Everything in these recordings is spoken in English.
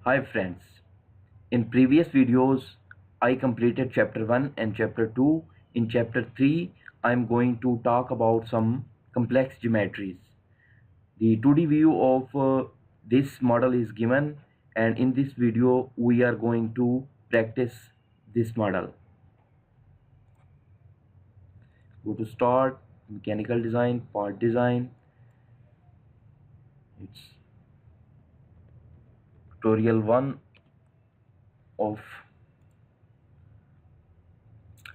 Hi friends, in previous videos I completed chapter 1 and chapter 2. In chapter 3 I am going to talk about some complex geometries. The 2D view of this model is given, and in this video we are going to practice this model. Go to start, mechanical design, part design. It's tutorial 1 of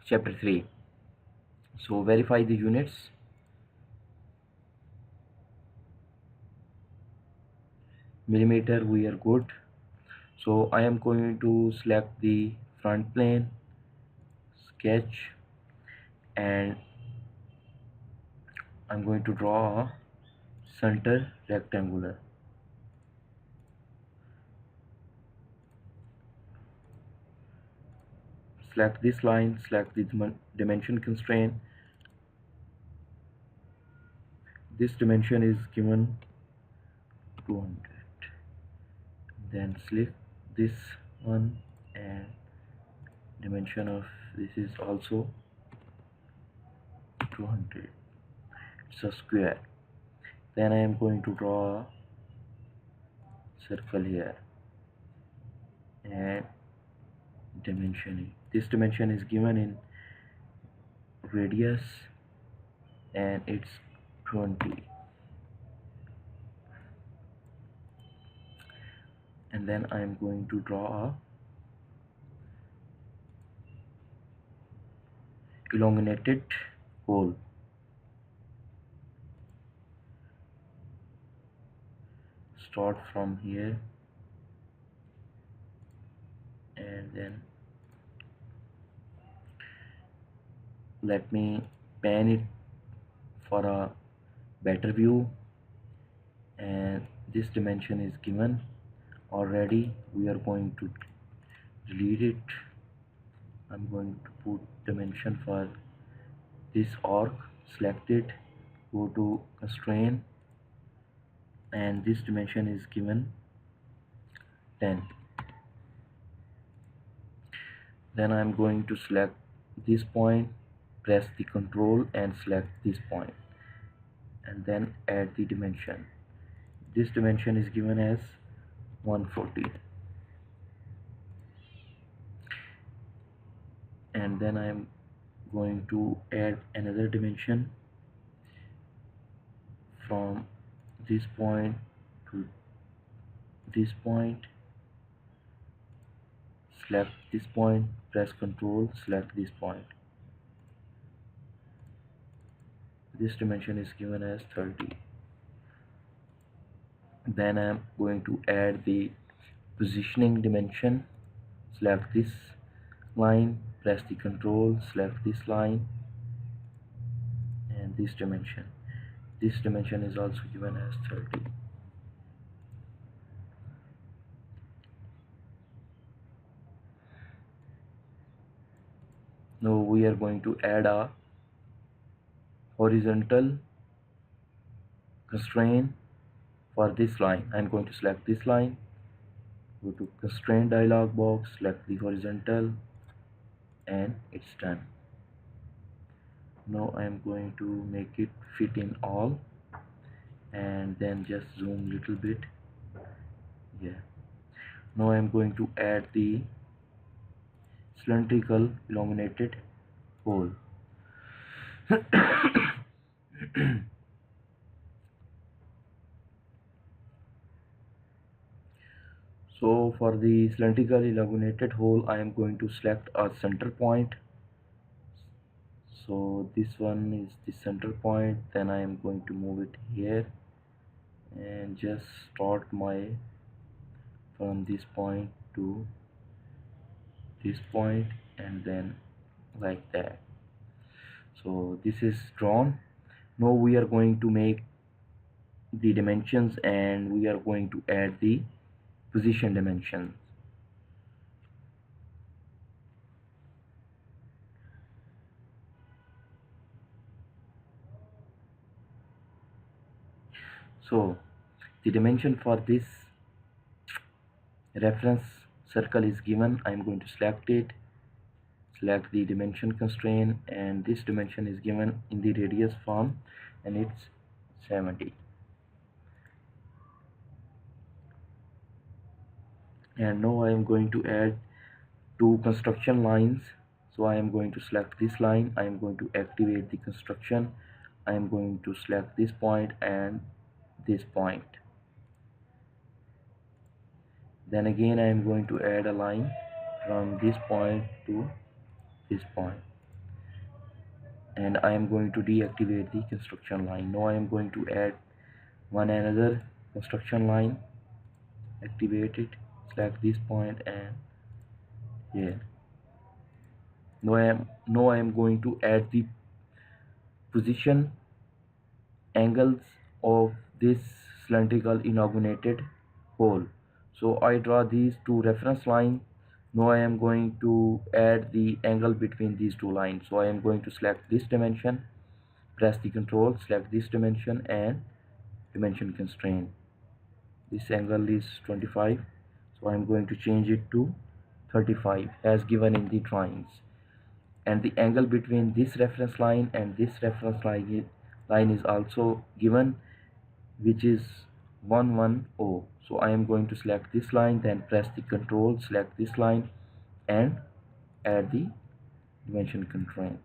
chapter 3. So verify the units. Millimeter, we are good. So I am going to select the front plane, sketch, and I'm going to draw a center rectangular. Select this line, select the dimension constraint. This dimension is given 200. Then select this one, and dimension of this is also 200. It's a square. Then I am going to draw a circle here and dimensioning. This dimension is given in radius and it's 20. And then I am going to draw a elongated hole. Start from here and then let me pan it for a better view, and this dimension is given already. We are going to delete it. I'm going to put dimension for this arc. Select it, go to constraint, and this dimension is given 10. Then I'm going to select this point, press the control and select this point, and then add the dimension. This dimension is given as 140. And then I'm going to add another dimension from this point to this point. Select this point, press control, select this point. This dimension is given as 30. Then I'm going to add the positioning dimension. Select this line, press the control, select this line and this dimension. This dimension is also given as 30. Now we are going to add a horizontal constraint for this line. I'm going to select this line, go to constraint dialog box, select the horizontal, and it's done. Now I'm going to make it fit in all, and then just zoom little bit. Yeah. Now I'm going to add the cylindrical elongated hole. So for the cylindrical elongated hole, I am going to select a center point. So this one is the center point. Then I am going to move it here and just start my from this point to this point, and then like that. So this is drawn. Now we are going to make the dimensions, and we are going to add the position dimensions. So the dimension for this reference circle is given. I'm going to select it, select the dimension constraint, and this dimension is given in the radius form, and it's 70. And now I am going to add two construction lines. So I am going to select this line, I am going to activate the construction, I am going to select this point and this point. Then again I am going to add a line from this point to this point, and I am going to deactivate the construction line. Now I am going to add one another construction line, activate it, select this point and here. Now I am going to add the position angles of this cylindrical inaugurated hole. So I draw these two reference lines. Now I am going to add the angle between these two lines. So I am going to select this dimension, press the control, select this dimension and dimension constraint. This angle is 25, so I am going to change it to 35 as given in the drawings. And the angle between this reference line and this reference line is also given, which is 110. So I am going to select this line, then press the control, select this line and add the dimension constraint.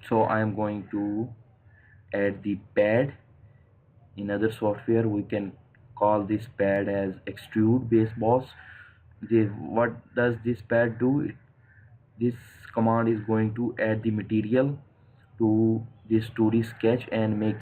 So I am going to add the pad. In other software we can call this pad as extrude base boss. What does this pad do? This command is going to add the material to this 2D sketch and make